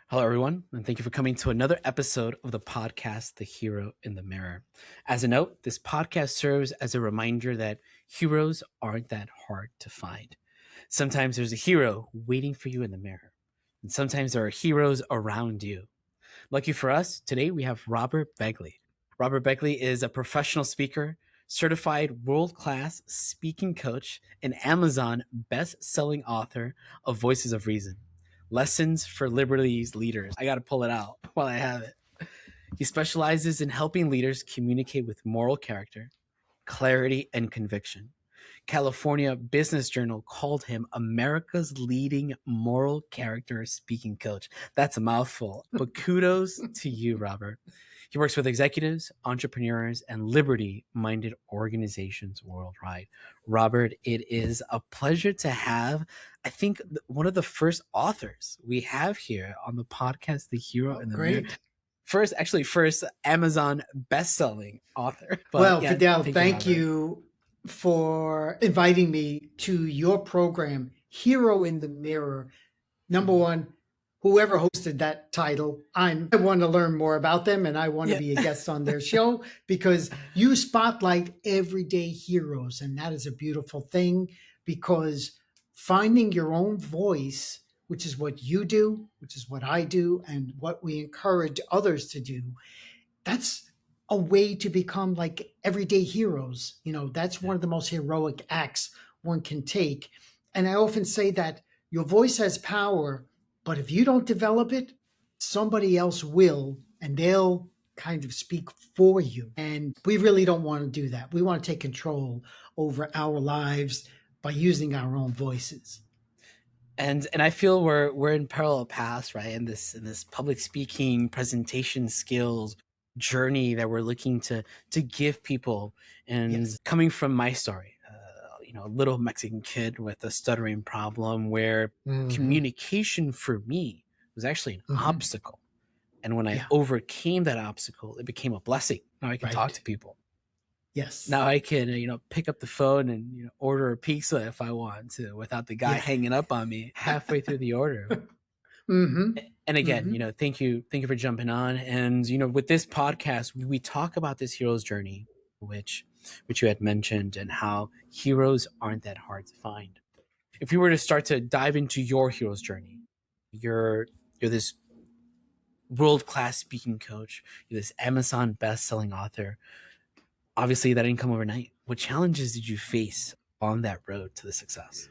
Hello, everyone, and thank you for coming to another episode of the podcast, The Hero in the Mirror. As a note, this podcast serves as a reminder that heroes aren't that hard to find. Sometimes there's a hero waiting for you in the mirror, and sometimes there are heroes around you. Lucky for us, today we have Robert Begley. Robert Begley is a professional speaker, certified world-class speaking coach, and Amazon best-selling author of Voices of Reason. Lessons for Liberty's Leaders. I got to pull it out while I have it. He specializes in helping leaders communicate with moral character, clarity, and conviction. California Business Journal called him America's leading moral character speaking coach. That's a mouthful, but kudos to you, Robert. He works with executives, entrepreneurs, and liberty-minded organizations worldwide. Robert, it is a pleasure to have, I think, one of the first authors we have here on the podcast, The Hero in the Mirror. First Amazon best-selling author. But well, yeah, Fidel, thank you for inviting me to your program, Hero in the Mirror. Number one, whoever hosted that title, I want to learn more about them and I want to be a guest on their show because you spotlight everyday heroes. And that is a beautiful thing because finding your own voice, which is what you do, which is what I do, and what we encourage others to do, that's a way to become like everyday heroes. You know, that's one of the most heroic acts one can take. And I often say that your voice has power, but if you don't develop it, somebody else will, and they'll kind of speak for you. And we really don't want to do that. We want to take control over our lives by using our own voices. And I feel we're in parallel paths, right? In this public speaking, presentation skills journey that we're looking to give people. And coming from my story, a little Mexican kid with a stuttering problem where communication for me was actually an obstacle. And when I overcame that obstacle, it became a blessing. Now I can talk to people. Yes. Now I can, pick up the phone and, order a pizza if I want to without the guy hanging up on me halfway through the order. And again, thank you for jumping on. And, with this podcast, we talk about this hero's journey, which you had mentioned, and how heroes aren't that hard to find. If we were to start to dive into your hero's journey, you're this world-class speaking coach, you're this Amazon best-selling author. Obviously, that didn't come overnight. What challenges did you face on that road to the success?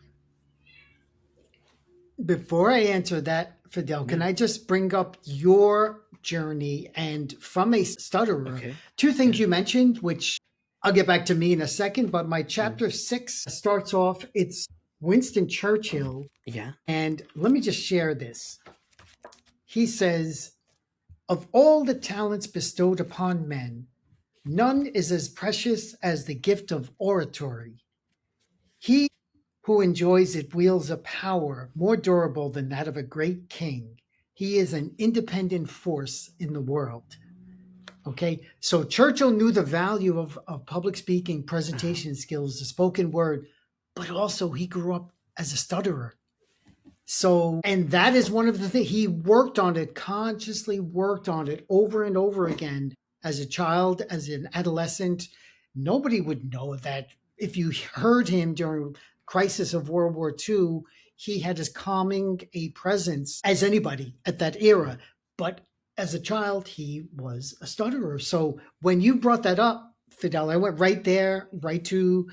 Before I answer that, Fidel, can I just bring up your journey? And from a stutterer, two things you mentioned, which I'll get back to me in a second, but my chapter 6 starts off, it's Winston Churchill. Yeah. And let me just share this. He says, "Of all the talents bestowed upon men, none is as precious as the gift of oratory. He who enjoys it wields a power more durable than that of a great king. He is an independent force in the world." Okay, so Churchill knew the value of public speaking, presentation skills, the spoken word, but also he grew up as a stutterer. So, and that is one of the things, he worked on it, consciously worked on it over and over again. As a child, as an adolescent, nobody would know that. If you heard him during crisis of World War II, he had as calming a presence as anybody at that era. But as a child, he was a stutterer. So when you brought that up, Fidel, I went right there, right to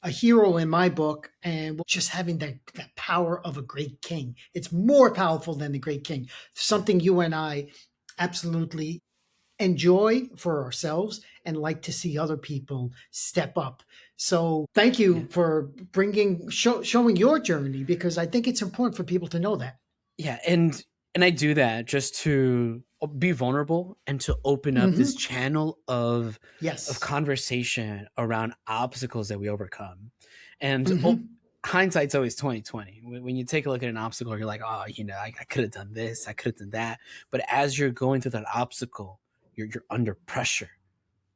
a hero in my book, and just having that power of a great king. It's more powerful than the great king. Something you and I absolutely enjoy for ourselves and like to see other people step up. So thank you for showing your journey, because I think it's important for people to know that. Yeah. And I do that just to be vulnerable and to open up this channel of conversation around obstacles that we overcome. And hindsight's always 20/20. When you take a look at an obstacle, you're like, oh, I could have done this, I could have done that. But as you're going through that obstacle, you're under pressure.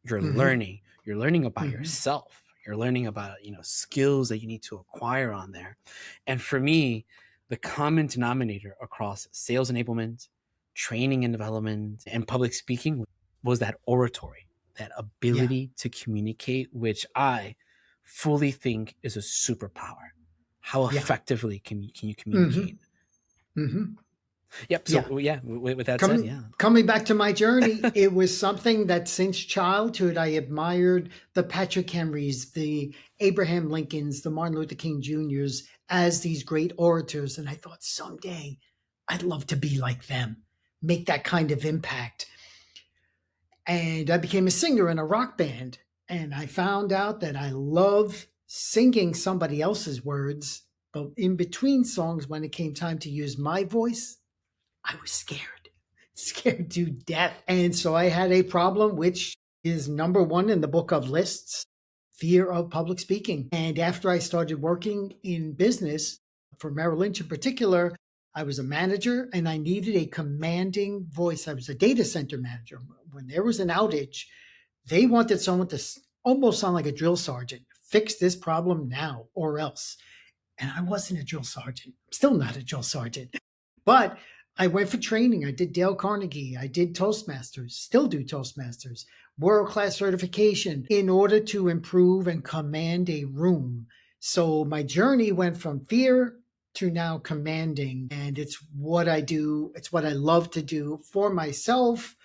You're learning. You're learning about yourself. You're learning about, skills that you need to acquire on there. And for me, the common denominator across sales enablement, training and development and public speaking was that oratory, that ability to communicate, which I fully think is a superpower. How effectively can you communicate? Yep. So with that said, Coming back to my journey, it was something that since childhood I admired the Patrick Henrys, the Abraham Lincolns, the Martin Luther King Jr.'s as these great orators. And I thought someday I'd love to be like them, make that kind of impact. And I became a singer in a rock band. And I found out that I love singing somebody else's words. But in between songs, when it came time to use my voice, I was scared to death. And so I had a problem, which is number one in the book of lists, fear of public speaking. And after I started working in business for Merrill Lynch in particular, I was a manager and I needed a commanding voice. I was a data center manager. When there was an outage, they wanted someone to almost sound like a drill sergeant. Fix this problem now or else. And I wasn't a drill sergeant. I'm still not a drill sergeant. But I went for training. I did Dale Carnegie. I did Toastmasters, still do Toastmasters, world-class certification in order to improve and command a room. So my journey went from fear to now commanding. And it's what I do. It's what I love to do for myself,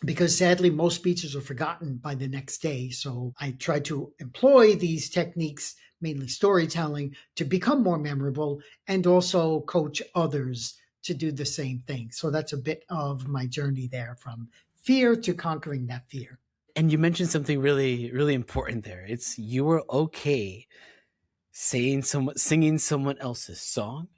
because sadly, most speeches are forgotten by the next day. So I try to employ these techniques, mainly storytelling, to become more memorable and also coach others to do the same thing. So that's a bit of my journey there, from fear to conquering that fear. And you mentioned something really, really important there. It's you were okay singing someone else's song,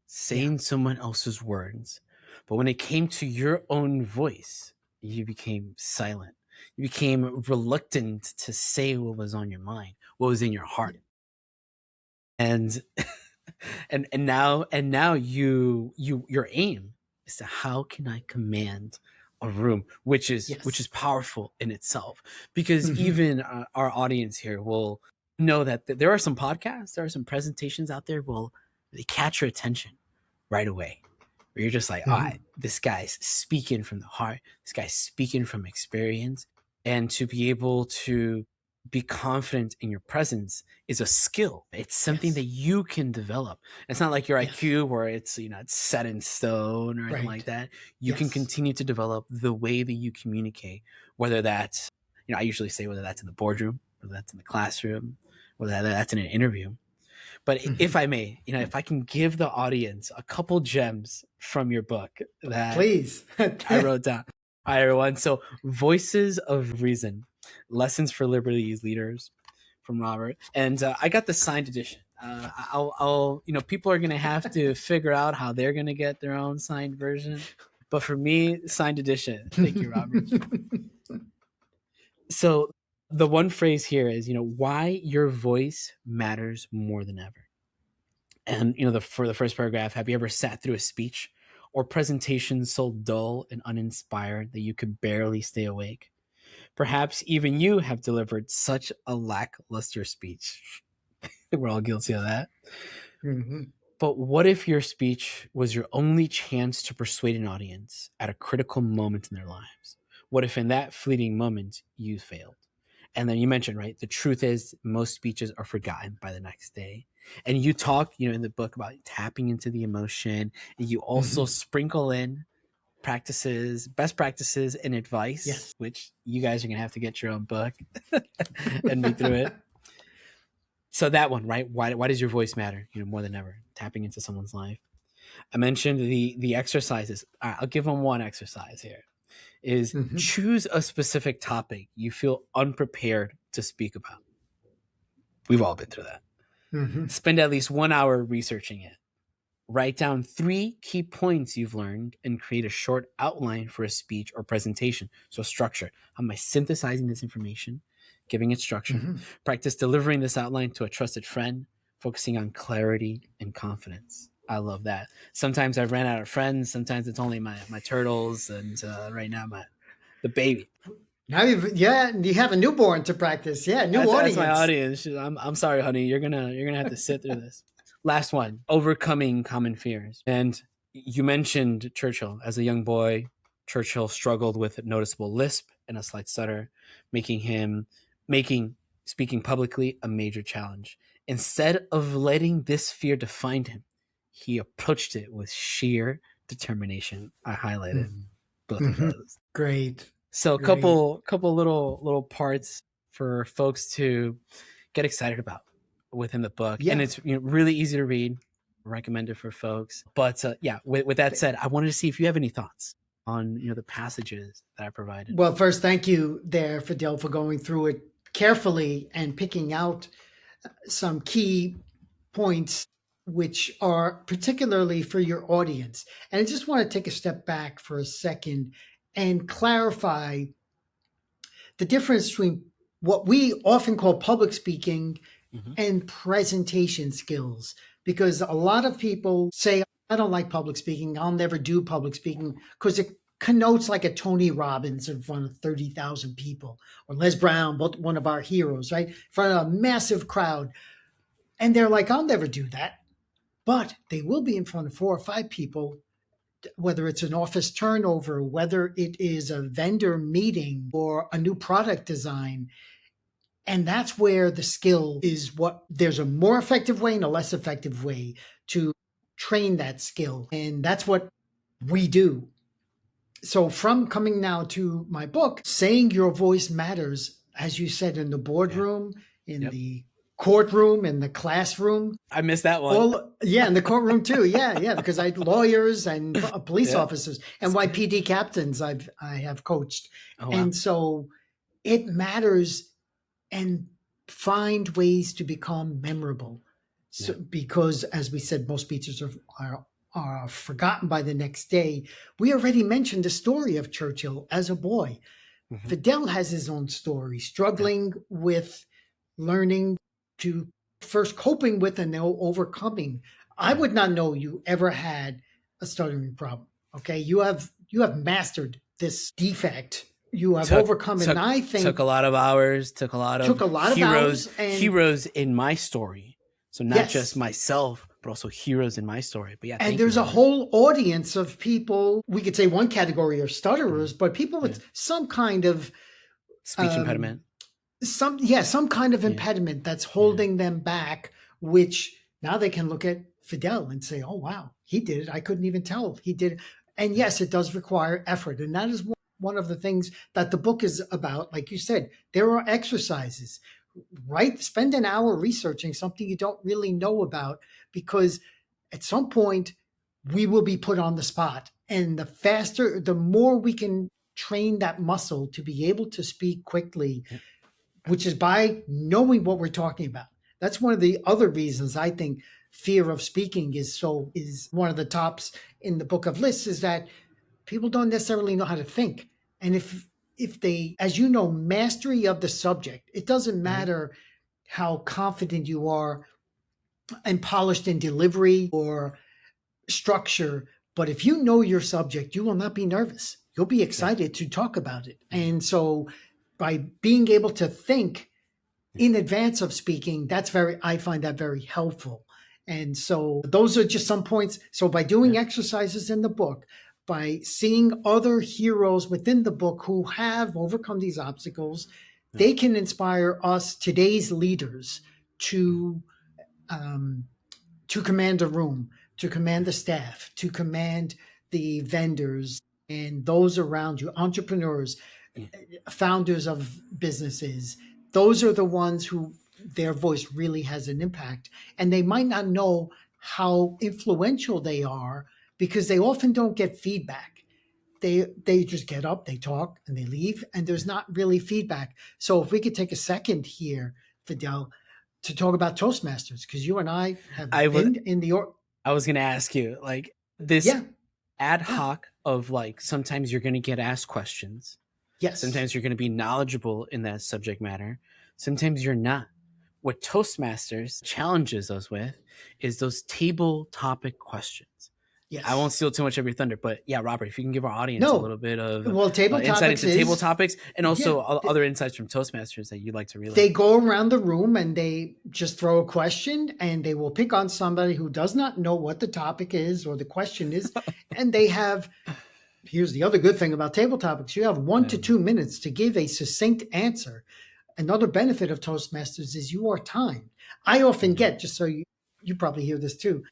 saying someone else's words. But when it came to your own voice, you became silent. You became reluctant to say what was on your mind, what was in your heart. And now your aim is to, how can I command a room, which is powerful in itself, because even our audience here will know that there are some podcasts, there are some presentations out there they catch your attention right away, where you're just like, this guy's speaking from the heart, this guy's speaking from experience. And to be able to be confident in your presence is a skill. It's something that you can develop. It's not like your IQ where it's set in stone or anything like that. You can continue to develop the way that you communicate, whether that's, I usually say, whether that's in the boardroom, whether that's in the classroom, whether that's in an interview. But if I may, if I can give the audience a couple gems from your book that please I wrote down. All right, everyone. So, Voices of Reason, Lessons for Liberty's Leaders, from Robert. And I got the signed edition. I'll people are going to have to figure out how they're going to get their own signed version. But for me, signed edition. Thank you, Robert. So the one phrase here is, why your voice matters more than ever. And, for the first paragraph, have you ever sat through a speech or presentation so dull and uninspired that you could barely stay awake? Perhaps even you have delivered such a lackluster speech. We're all guilty of that. But what if your speech was your only chance to persuade an audience at a critical moment in their lives? What if in that fleeting moment you failed? And then you mentioned, right, the truth is most speeches are forgotten by the next day. And you talk, in the book about tapping into the emotion. And you also sprinkle in best practices and advice, which you guys are going to have to get your own book and read through it. So that one, right? Why does your voice matter, more than ever? Tapping into someone's life. I mentioned the exercises. I'll give them one exercise here. Is choose a specific topic you feel unprepared to speak about. We've all been through that. Spend at least 1 hour researching it. Write down 3 key points you've learned and create a short outline for a speech or presentation. So structure. How am I synthesizing this information? Giving it structure. Practice delivering this outline to a trusted friend, focusing on clarity and confidence. I love that. Sometimes I've ran out of friends. Sometimes it's only my turtles, and right now the baby. Now you have a newborn to practice. Yeah, audience. That's my audience. I'm sorry, honey. You're gonna have to sit through this. Last one: overcoming common fears. And You mentioned Churchill. As a young boy, Churchill struggled with a noticeable lisp and a slight stutter, making speaking publicly a major challenge. Instead of letting this fear define him, he approached it with sheer determination. I highlighted both of those. Great. So a Great. couple little parts for folks to get excited about within the book. Yeah. And it's really easy to read. Recommend it for folks. But with that said, I wanted to see if you have any thoughts on the passages that I provided. Well, first, thank you there, Fidel, for going through it carefully and picking out some key points which are particularly for your audience. And I just want to take a step back for a second and clarify the difference between what we often call public speaking and presentation skills. Because a lot of people say, I don't like public speaking. I'll never do public speaking because it connotes like a Tony Robbins in front of 30,000 people, or Les Brown, both one of our heroes, right? In front of a massive crowd. And they're like, I'll never do that. But they will be in front of 4 or 5 people, whether it's an office turnover, whether it is a vendor meeting or a new product design. And that's where the skill is. There's a more effective way and a less effective way to train that skill. And that's what we do. So from coming now to my book, saying your voice matters, as you said, in the boardroom, in the courtroom, in the classroom. I missed that one. In the courtroom too. Yeah, because I had lawyers and police officers and YPD captains I have coached. Oh, wow. And so it matters, and find ways to become memorable. So, because as we said, most speeches are forgotten by the next day. We already mentioned the story of Churchill as a boy. Fidel has his own story, struggling with learning to first coping with and now overcoming. I would not know you ever had a stuttering problem. Okay. You have mastered this defect. You have overcome it. And I think took a lot of hours, took a lot of heroes in my story. So not just myself, but also heroes in my story. But and there's a whole audience of people. We could say one category are stutterers, but people with some kind of speech impediment. Some kind of impediment that's holding them back, which now they can look at Fidel and say, oh, wow, he did it. I couldn't even tell he did it. And yes, it does require effort. And that is one of the things that the book is about. Like you said, there are exercises, right? Spend an hour researching something you don't really know about, because at some point we will be put on the spot. And the more we can train that muscle to be able to speak quickly, which is by knowing what we're talking about. That's one of the other reasons I think fear of speaking is one of the tops in the book of lists, is that people don't necessarily know how to think. And if they, as you know, mastery of the subject, it doesn't matter how confident you are and polished in delivery or structure, but if you know your subject, you will not be nervous. You'll be excited to talk about it. And so by being able to think in advance of speaking, I find that very helpful. And so those are just some points. So by doing exercises in the book, by seeing other heroes within the book who have overcome these obstacles, they can inspire us, today's leaders, to command a room, to command the staff, to command the vendors and those around you, entrepreneurs, founders of businesses. Those are the ones who their voice really has an impact. And they might not know how influential they are because they often don't get feedback. They just get up, they talk, and they leave, and there's not really feedback. So if we could take a second here, Fidel, to talk about Toastmasters, because you and I have been in the... I was going to ask you, like, this ad hoc of, like, sometimes you're going to get asked questions. Yes. Sometimes you're going to be knowledgeable in that subject matter. Sometimes you're not. What Toastmasters challenges us with is those table topic questions. I won't Yes. steal too much of your thunder, but yeah, Robert, if you can give our audience a No. little bit of Well, table insight topics into table is, topics and also yeah, other insights from Toastmasters that you'd like to relay. they go around the room and they just throw a question and they will pick on somebody who does not know what the topic is or the question is. And they have, here's the other good thing about table topics, you have 1 to 2 minutes to give a succinct answer. Another benefit of Toastmasters is you are timed. I often get, just so you probably hear this too,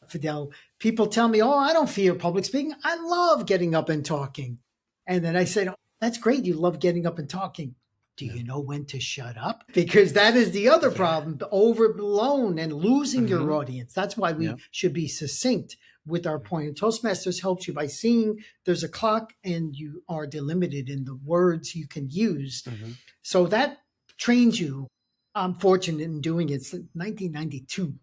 Fidel, people tell me, oh, I don't fear public speaking. I love getting up and talking. And then I said, oh, that's great. You love getting up and talking. Do you know when to shut up? Because that is the other problem, overblown and losing your audience. That's why we should be succinct with our point. And Toastmasters helps you by seeing there's a clock and you are delimited in the words you can use. So that trains you. I'm fortunate in doing it. It's 1992.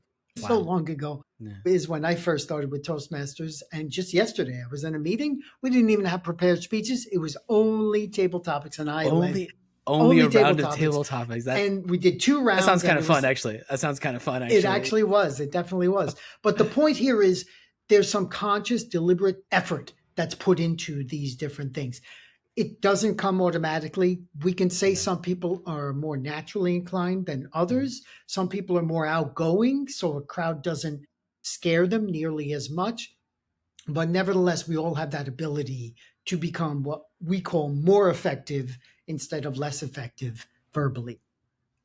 Wow. So long ago is when I first started with Toastmasters. And just yesterday, I was in a meeting. We didn't even have prepared speeches. It was only table topics, and I led. Only a round of table topics. And we did 2 rounds. That sounds kind of fun, actually. That sounds kind of fun, actually. It actually was. It definitely was. But the point here is there's some conscious, deliberate effort that's put into these different things. It doesn't come automatically. We can say some people are more naturally inclined than others. Some people are more outgoing, so a crowd doesn't scare them nearly as much. But nevertheless, we all have that ability to become what we call more effective instead of less effective verbally.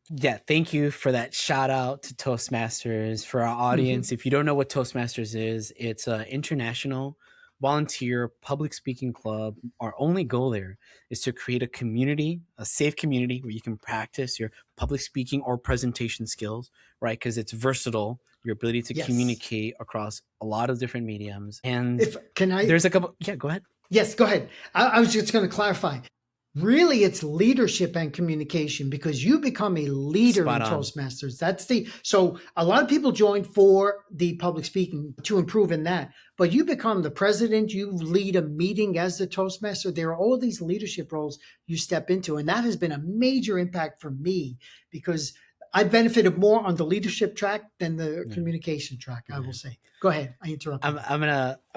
Yeah, thank you for that shout out to Toastmasters. For our audience, if you don't know what Toastmasters is, it's an international volunteer public speaking club. Our only goal there is to create a community, a safe community where you can practice your public speaking or presentation skills, right? Because it's versatile, your ability to communicate across a lot of different mediums. And there's a couple, go ahead. Yes, go ahead. I was just going to clarify. Really, it's leadership and communication, because you become a leader in Toastmasters. So a lot of people join for the public speaking to improve in that, but you become the president, you lead a meeting as the Toastmaster. There are all these leadership roles you step into. And that has been a major impact for me, because I benefited more on the leadership track than the communication track, I will say. Go ahead. I interrupted. I'm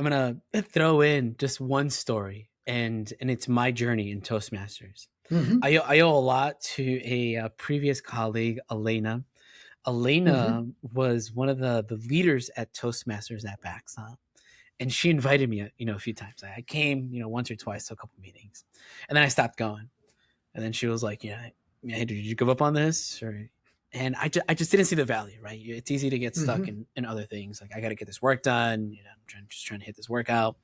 gonna throw in just one story. And it's my journey in Toastmasters. I owe a lot to a previous colleague, Elena. Elena was one of the leaders at Toastmasters at Backstop, and she invited me, a few times. I came, once or twice to a couple meetings, and then I stopped going. And then she was like, hey, did you give up on this? And I just didn't see the value, right? It's easy to get stuck in other things. Like, I got to get this work done. I'm just trying to hit this workout.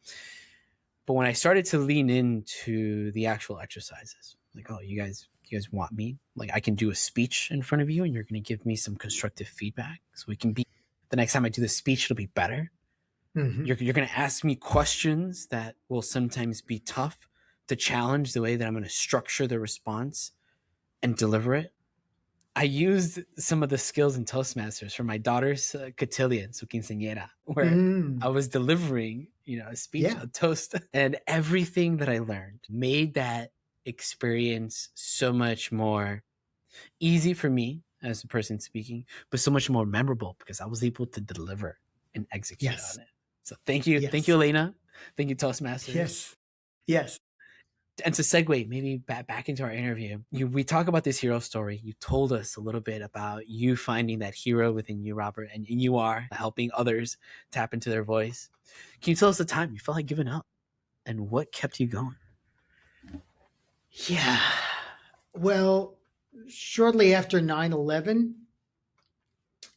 But when I started to lean into the actual exercises, like, oh, you guys want me? Like, I can do a speech in front of you and you're going to give me some constructive feedback. So we can the next time I do the speech, it'll be better. You're going to ask me questions that will sometimes be tough to challenge the way that I'm going to structure the response and deliver it. I used some of the skills in Toastmasters for my daughter's cotillion, su quinceañera, where I was delivering, a speech, a toast, and everything that I learned made that experience so much more easy for me as a person speaking, but so much more memorable because I was able to deliver and execute on it. So thank you. Thank you, Elena. Thank you, Toastmasters. Yes. And to segue maybe back into our interview, we talk about this hero story. You told us a little bit about you finding that hero within you, Robert, and you are helping others tap into their voice. Can you tell us the time you felt like giving up and what kept you going? Yeah. Well, shortly after 9/11,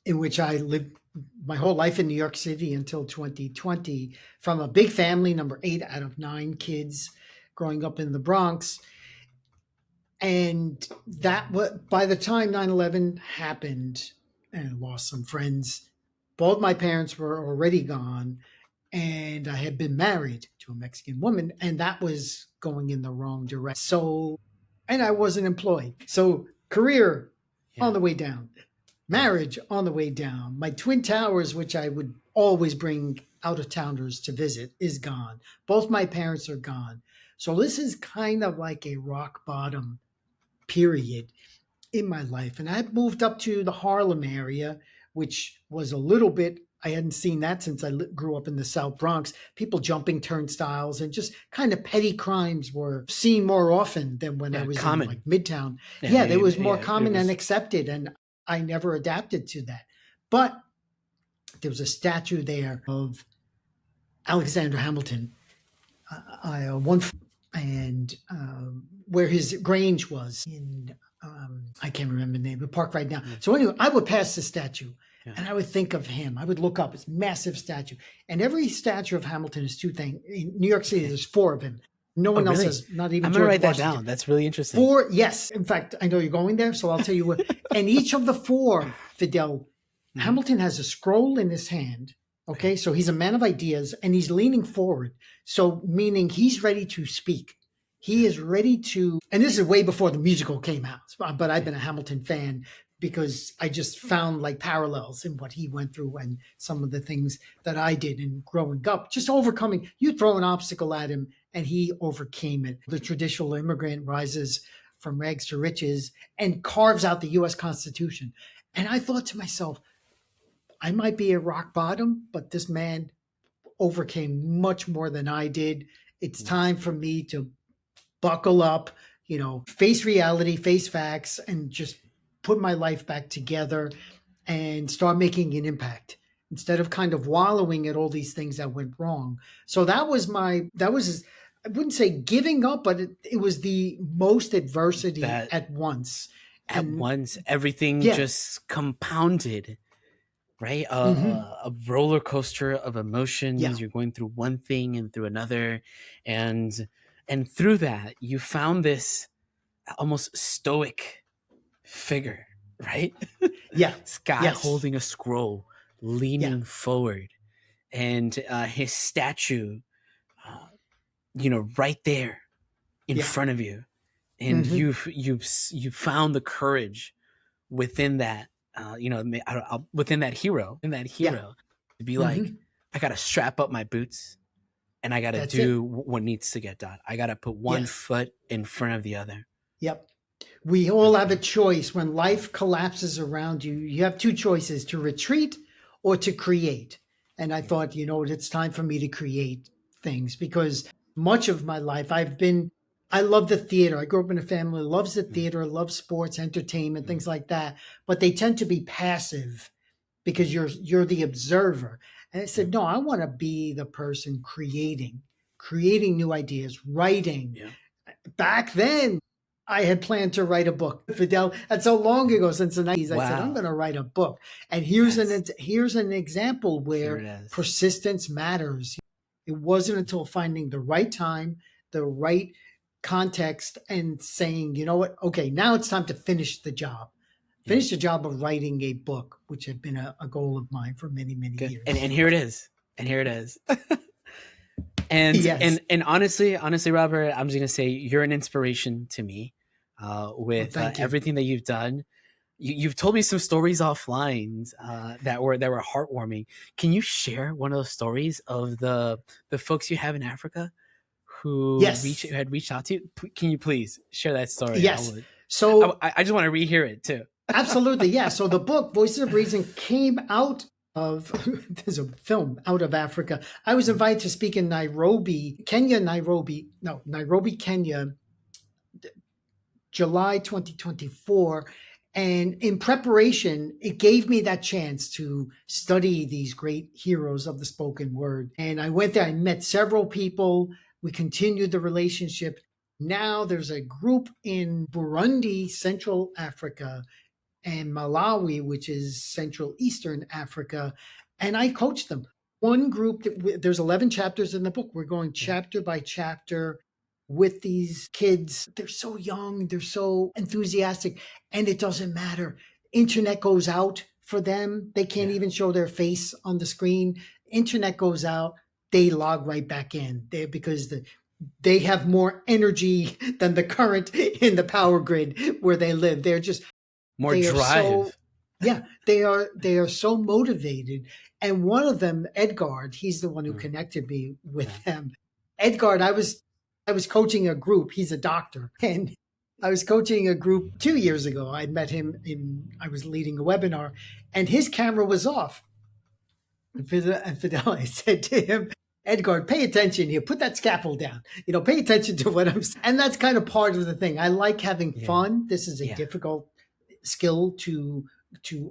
in which I lived my whole life in New York City until 2020, from a big family, number 8 out of 9 kids, growing up in the Bronx. And by the time 9/11 happened, and I lost some friends, both my parents were already gone, and I had been married to a Mexican woman, and that was going in the wrong direction. So, and I wasn't employed. So career on the way down, marriage on the way down. My Twin Towers, which I would always bring out-of-towners to visit, is gone. Both my parents are gone. So this is kind of like a rock bottom period in my life. And I moved up to the Harlem area, which was a little bit I hadn't seen that since I grew up in the South Bronx. People jumping turnstiles and just kind of petty crimes were seen more often than when I was in common. like Midtown. Yeah, Yeah, there was more common it was, and accepted, and I never adapted to that. But there was a statue there of Alexander Hamilton, and where his Grange was in, I can't remember the name of the park right now. So anyway, I would pass the statue. Yeah. And I would think of him. I would look up his massive statue. And every statue of Hamilton is two things. In New York City, there's 4 of them. No one else has, not even I'm George going to write Washington. that down. That's really interesting. 4, yes. In fact, I know you're going there, so I'll tell you what. And each of the 4, Fidel, Hamilton has a scroll in his hand. Okay, so he's a man of ideas, and he's leaning forward. So meaning he's ready to speak. He is ready to, and this is way before the musical came out, but I've been a Hamilton fan because I just found like parallels in what he went through and some of the things that I did in growing up, just overcoming. You throw an obstacle at him and he overcame it. The traditional immigrant rises from rags to riches and carves out the U.S. Constitution. And I thought to myself, I might be at rock bottom, but this man overcame much more than I did. It's time for me to buckle up, face reality, face facts, and just put my life back together and start making an impact instead of kind of wallowing at all these things that went wrong. So I wouldn't say giving up, but it was the most adversity at once. Everything just compounded, right? A roller coaster of emotions. Yeah. You're going through one thing and through another. And through that, you found this almost stoic figure, right? Yeah. This guy holding a scroll, leaning forward, and his statue, right there in front of you, and you've found the courage within that, within that hero, to be like, I got to strap up my boots, and I got to do what needs to get done. I got to put one foot in front of the other. Yep. We all have a choice. When life collapses around you, you have 2 choices: to retreat or to create. And I thought, it's time for me to create things, because much of my life I love the theater. I grew up in a family that loves the theater, loves sports, entertainment, things like that. But they tend to be passive because you're the observer. And I said, no, I want to be the person creating new ideas, writing. Yeah. Back then, I had planned to write a book. Fidel, that's so long ago, since the 90s. I said, I'm going to write a book. And here's an example where persistence matters. It wasn't until finding the right time, the right context, and saying, you know what? Okay, now it's time to finish the job. Finish the job of writing a book, which had been a goal of mine for many, many years. And here it is. And honestly, Robert, I'm just gonna say you're an inspiration to me with everything that you've done. You've told me some stories offline that were heartwarming. Can you share one of those stories of the folks you have in Africa who had reached out to you? Can you please share that story? Yes. I just want to rehear it too. Absolutely, yeah. So the book Voices of Reason came out of there's a film out of Africa. I was invited to speak in Nairobi, Kenya, July 2024. And in preparation, it gave me that chance to study these great heroes of the spoken word. And I went there, I met several people. We continued the relationship. Now there's a group in Burundi, Central Africa, and Malawi, which is Central Eastern Africa. And I coach them. One group, there's 11 chapters in the book. We're going chapter by chapter with these kids. They're so young, they're so enthusiastic, and it doesn't matter. Internet goes out for them. They can't even show their face on the screen. Internet goes out, they log right back in there because they have more energy than the current in the power grid where they live. They're just more drive. They are so motivated. And one of them, Edgard, he's the one who connected me with them. Edgard, I was coaching a group. He's a doctor, and I was coaching a group 2 years ago. I met him I was leading a webinar, and his camera was off. And Fidel, I said to him, Edgar, pay attention here. Put that scalpel down. Pay attention to what I'm saying. And that's kind of part of the thing. I like having fun. This is a difficult skill to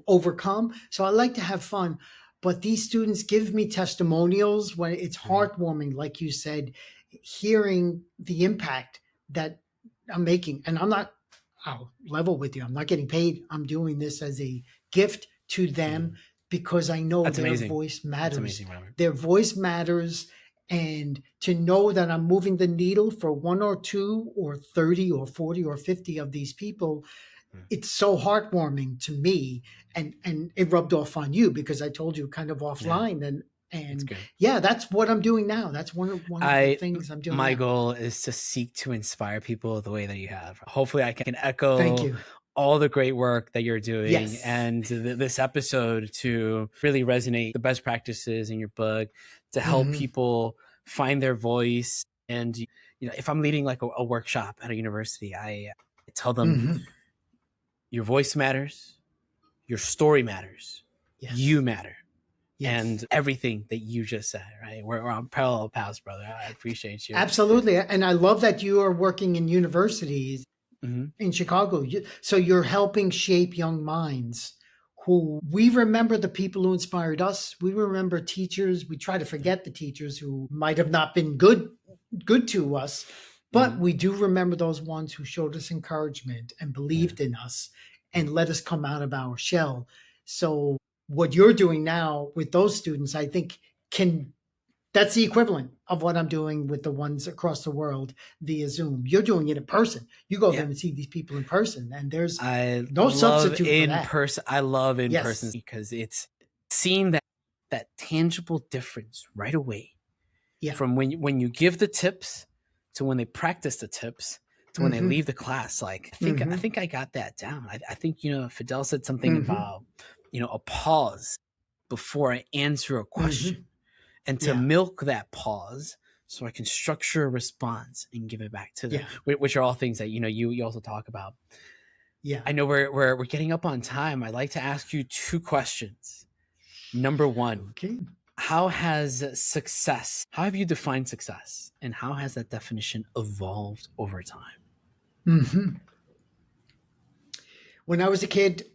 overcome. So I like to have fun. But these students give me testimonials when it's heartwarming, like you said, hearing the impact that I'm making. And I'll level with you. I'm not getting paid. I'm doing this as a gift to them because I know their voice matters. That's amazing, Robert. Their voice matters. And to know that I'm moving the needle for 1 or 2 or 30 or 40 or 50 of these people, it's so heartwarming to me. And it rubbed off on you because I told you kind of offline. And that's what I'm doing now. That's one of the things I'm doing. My goal is to seek to inspire people the way that you have. Hopefully I can echo Thank you. all the great work that you're doing and this episode to really resonate the best practices in your book to help people find their voice. And, if I'm leading like a workshop at a university, I tell them your voice matters, your story matters, you matter. And everything that you just said, right? We're on parallel paths, brother. I appreciate you. Absolutely. And I love that you are working in universities in Chicago. So you're helping shape young minds who we remember the people who inspired us. We remember teachers. We try to forget the teachers who might have not been good to us, but we do remember those ones who showed us encouragement and believed in us and let us come out of our shell. So what you're doing now with those students, I think that's the equivalent of what I'm doing with the ones across the world via Zoom. You're doing it in person. You go there and see these people in person, and there's no substitute for that. Person. I love in person because it's seeing that tangible difference right away. Yeah. From when you give the tips to when they practice the tips to when they leave the class. Like I think I got that down. I think Fidel said something about a pause before I answer a question. And to milk that pause so I can structure a response and give it back to them, which are all things that, you also talk about. Yeah. I know we're getting up on time. I'd like to ask you 2 questions. Number 1, how have you defined success? And how has that definition evolved over time? When I was a kid,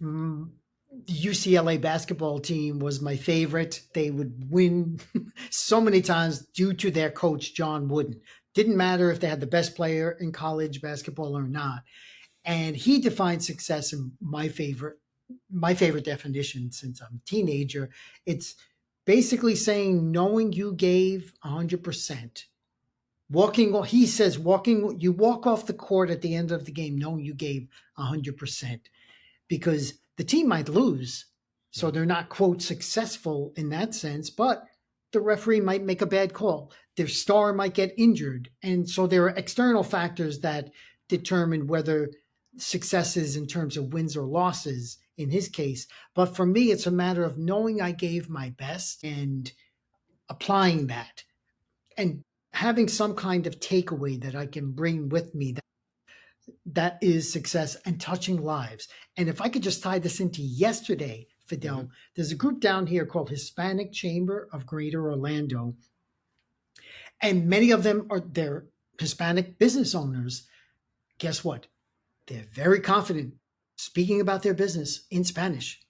the UCLA basketball team was my favorite. They would win so many times due to their coach, John Wooden. Didn't matter if they had the best player in college basketball or not. And he defined success in my favorite definition since I'm a teenager. It's basically saying knowing you gave 100%. You walk off the court at the end of the game knowing you gave 100%. Because the team might lose, so they're not, quote, successful in that sense, but the referee might make a bad call. Their star might get injured. And so there are external factors that determine whether success is in terms of wins or losses in his case. But for me, it's a matter of knowing I gave my best and applying that and having some kind of takeaway that I can bring with me that is success and touching lives. And if I could just tie this into yesterday, Fidel, there's a group down here called Hispanic Chamber of Greater Orlando. And many of them they're Hispanic business owners. Guess what? They're very confident speaking about their business in Spanish.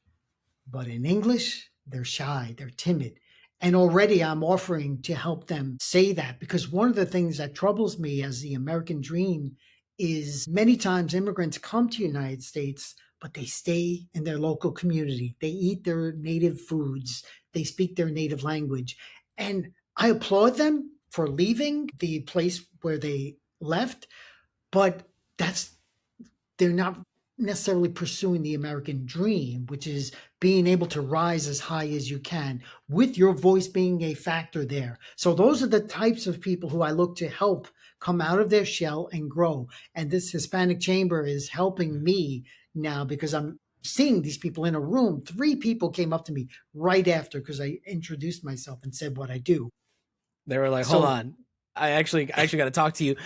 But in English, they're shy, they're timid. And already I'm offering to help them say that, because one of the things that troubles me as the American dream is many times immigrants come to the United States, but they stay in their local community. They eat their native foods. They speak their native language. And I applaud them for leaving the place where they left, but they're not necessarily pursuing the American dream, which is being able to rise as high as you can with your voice being a factor there. So those are the types of people who I look to help come out of their shell and grow. And this Hispanic Chamber is helping me now because I'm seeing these people in a room. 3 people came up to me right after because I introduced myself and said what I do. They were like, hold on. I actually got to talk to you.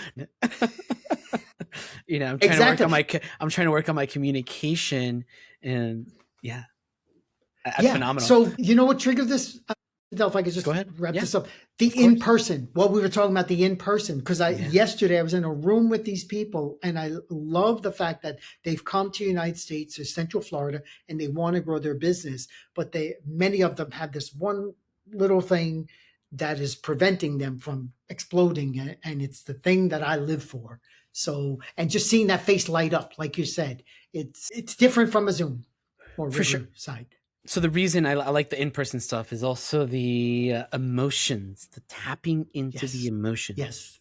I'm trying to work on my communication, and Yeah. Phenomenal. So you know what triggered this? If I could just Go ahead. wrap Yeah, this up. The of course. in-person, what we were talking about, the in-person, because yesterday I was in a room with these people and I love the fact that they've come to the United States or Central Florida and they want to grow their business, but many of them have this one little thing that is preventing them from exploding. And it's the thing that I live for. So, and just seeing that face light up, like you said, it's different from a Zoom or For sure. Riverside. So the reason I like the in-person stuff is also the emotions, the tapping into the emotions. Yes.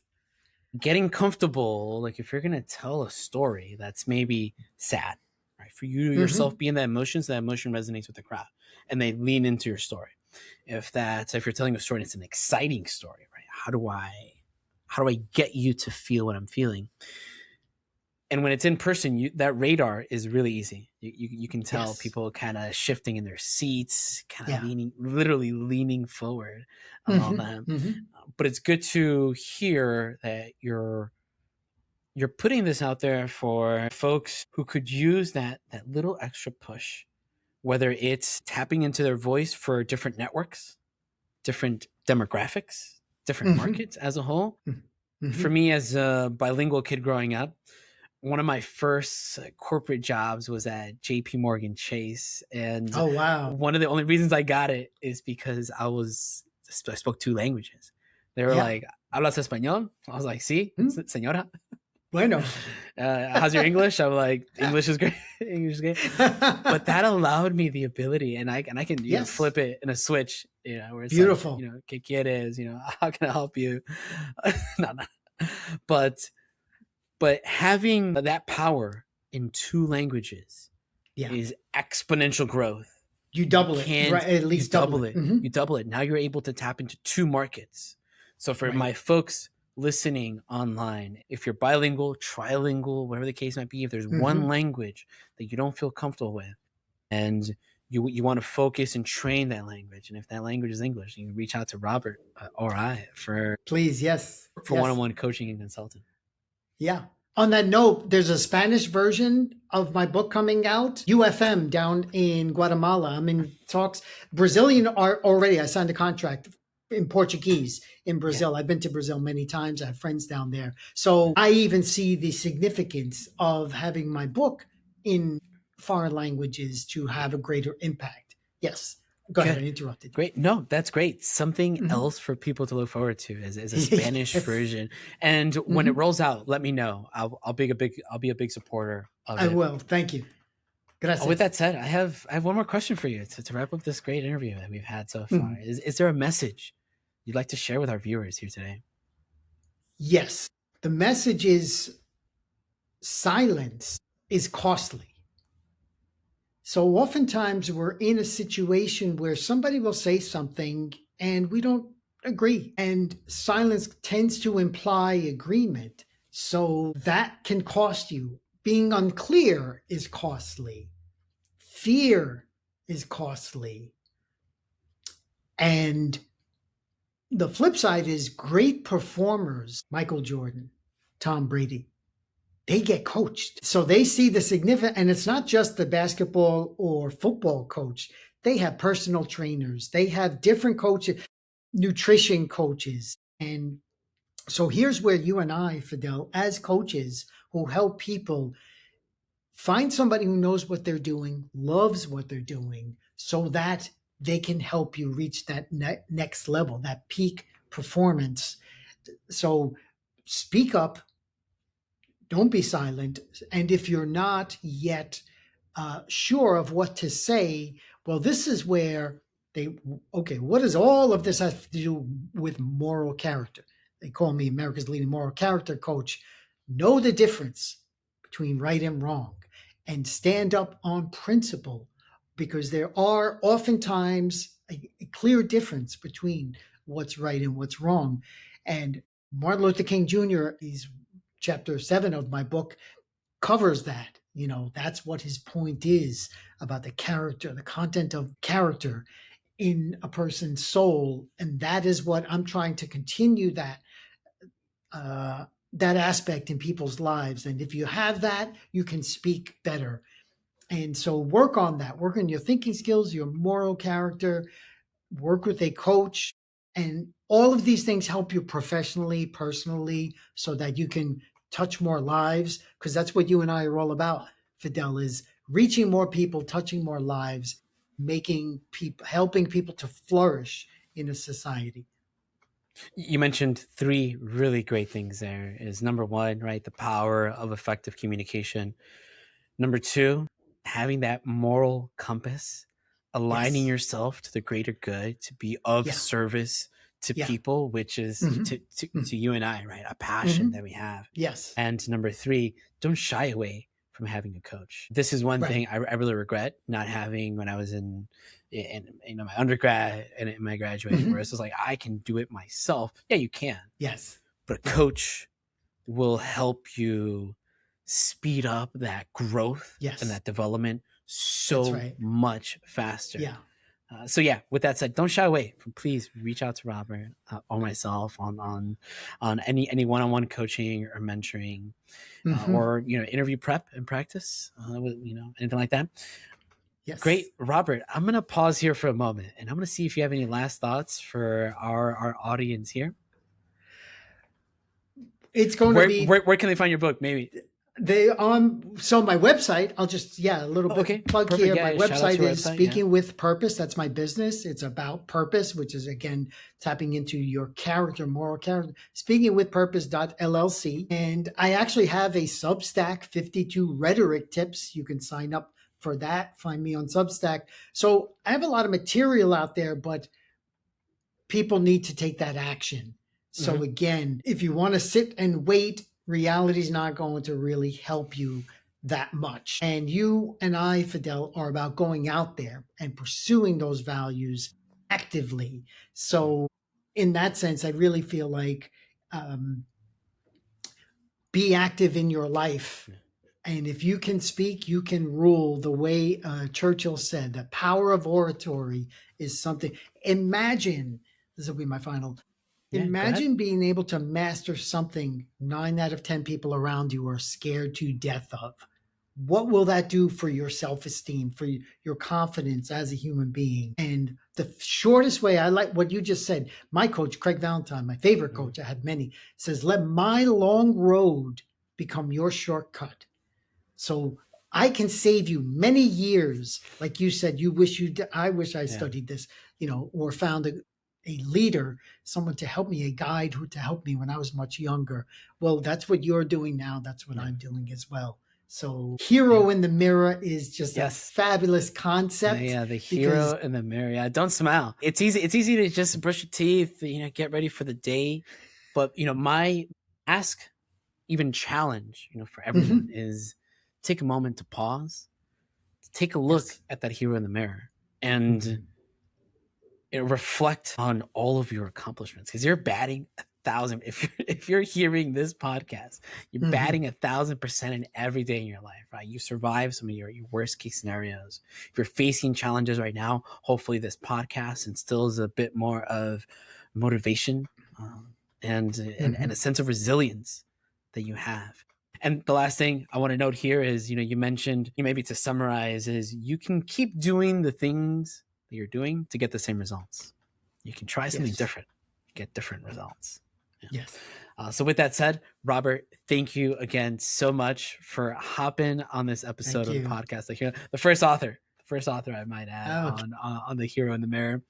Getting comfortable, like if you're going to tell a story that's maybe sad, right? For you yourself being that emotion, so that emotion resonates with the crowd and they lean into your story. If you're telling a story and it's an exciting story, right? How do I get you to feel what I'm feeling? And when it's in person, that radar is really easy. You can tell people kind of shifting in their seats, kind of literally leaning forward and all that. But it's good to hear that you're putting this out there for folks who could use that little extra push, whether it's tapping into their voice for different networks, different demographics, different markets as a whole. For me, as a bilingual kid growing up, one of my first corporate jobs was at JP Morgan Chase. And one of the only reasons I got it is because I spoke 2 languages. They were like, ¿hablas español? I was like, sí, señora. Bueno. How's your English? I'm like, English is great. English is great. But that allowed me the ability, and I can flip it in a switch, where it's beautiful. Like, ¿qué quieres? How can I help you? No. But having that power in 2 languages is exponential growth. You double it, right? At least double it. You double it. Now you're able to tap into 2 markets. So for my folks listening online, if you're bilingual, trilingual, whatever the case might be, if there's one language that you don't feel comfortable with and you want to focus and train that language, and if that language is English, you can reach out to Robert or I for one-on-one coaching and consulting. Yeah. On that note, there's a Spanish version of my book coming out, UFM down in Guatemala. I'm in talks. Brazilian are already, I signed a contract in Portuguese in Brazil. I've been to Brazil many times. I have friends down there. So I even see the significance of having my book in foreign languages to have a greater impact. Yes. Go ahead, I interrupted. Great. No, that's great. Something else for people to look forward to is a Spanish version. And when it rolls out, let me know. I'll be a big supporter of it. I will. Thank you. Gracias. With that said, I have one more question for you to wrap up this great interview that we've had so far. Is there a message you'd like to share with our viewers here today? Yes. The message is silence is costly. So oftentimes we're in a situation where somebody will say something and we don't agree. And silence tends to imply agreement. So that can cost you. Being unclear is costly. Fear is costly. And the flip side is great performers, Michael Jordan, Tom Brady, they get coached. So they see the significant, and it's not just the basketball or football coach. They have personal trainers. They have different coaches, nutrition coaches. And so here's where you and I, Fidel, as coaches who help people, find somebody who knows what they're doing, loves what they're doing, so that they can help you reach that next level, that peak performance. So speak up. Don't be silent. And if you're not yet sure of what to say, well, this is where what does all of this have to do with moral character? They call me America's leading moral character coach. Know the difference between right and wrong and stand up on principle, because there are oftentimes a clear difference between what's right and what's wrong. And Martin Luther King Jr., Chapter 7 of my book covers that. That's what his point is about the character, the content of character in a person's soul. And that is what I'm trying to continue that aspect in people's lives. And if you have that, you can speak better. And so work on that. Work on your thinking skills, your moral character, work with a coach. And all of these things help you professionally, personally, so that you can touch more lives. Because that's what you and I are all about, Fidel, is reaching more people, touching more lives, helping people to flourish in a society. You mentioned three really great things there. Is number one, right, the power of effective communication. Number two, having that moral compass, aligning Yes. yourself to the greater good, to be of Yeah. service to Yeah. people, which is to you and I, right? A passion that we have. Yes. And number three, don't shy away from having a coach. This is one Right. thing I really regret not having when I was in my undergrad and in my graduate, where it's just like, I can do it myself. Yeah, you can. Yes. But a coach will help you speed up that growth Yes. and that development so right. much faster. Yeah. So yeah, with that said, don't shy away from, please reach out to Robert or myself on any one-on-one coaching or mentoring, or interview prep and practice, anything like that. Yes. Great, Robert. I'm gonna pause here for a moment, and I'm gonna see if you have any last thoughts for our audience here. It's going to be where can they find your book? Maybe so my website, I'll just a little bit plug perfect. here. Yeah, my website is website, Speaking with Purpose. That's my business. It's about purpose, which is again tapping into your character, moral character. Speakingwithpurpose.llc. And I actually have a Substack, 52 rhetoric tips. You can sign up for that. Find me on Substack. So I have a lot of material out there, but people need to take that action. So again, if you want to sit and wait, reality is not going to really help you that much. And you and I, Fidel, are about going out there and pursuing those values actively. So in that sense, I really feel like be active in your life. And if you can speak, you can rule. The way Churchill said, the power of oratory is something. Imagine, this will be my final. Imagine being able to master something 9 out of 10 people around you are scared to death of. What will that do for your self-esteem, for your confidence as a human being? And the shortest way, I like what you just said. My coach, Craig Valentine, my favorite coach, I had many, says, let my long road become your shortcut. So I can save you many years. Like you said, I wish I studied this, or found a leader, someone to help me, a guide to help me when I was much younger. Well, that's what you're doing now. That's what I'm doing as well. So hero in the mirror is just a fabulous concept. Yeah, the hero in the mirror. Yeah, don't smile. It's easy to just brush your teeth, get ready for the day. But, my ask, even challenge, for everyone is take a moment to pause, to take a look at that hero in the mirror and reflect on all of your accomplishments, because you're batting 1,000. If you're hearing this podcast, you're batting 1,000% in every day in your life, right? You survive some of your worst case scenarios. If you're facing challenges right now, hopefully this podcast instills a bit more of motivation and a sense of resilience that you have. And the last thing I want to note here is, you mentioned, maybe to summarize, is you can keep doing the things that you're doing to get the same results. You can try something different, get different results. Yes. So with that said, Robert, thank you again so much for hopping on this episode of the podcast. The first author I might add on the hero in the mirror.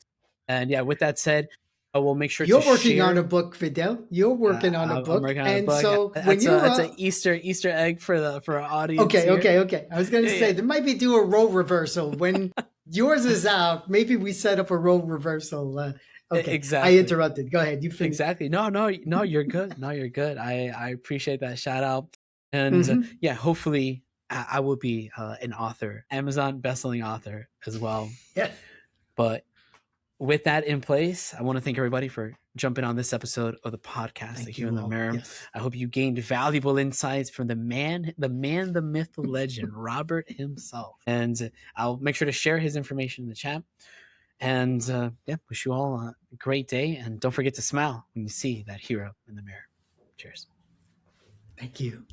And with that said, I will make sure you're to working share. on a book, Fidel. You're working on a book. I'm working on a book. So when that's an Easter egg for our audience. Okay. I was going to say there might be do a role reversal when yours is out. Maybe we set up a role reversal. Okay, exactly. I interrupted. Go ahead. You finish. Exactly. No, you're good. No, you're good. I appreciate that shout out. And hopefully I will be an author, Amazon bestselling author as well. Yeah. But with that in place, I want to thank everybody for jumping on this episode of the podcast, The Hero in the Mirror. Yes. I hope you gained valuable insights from the man, the myth, the legend, Robert himself. And I'll make sure to share his information in the chat. And wish you all a great day. And don't forget to smile when you see that hero in the mirror. Cheers. Thank you.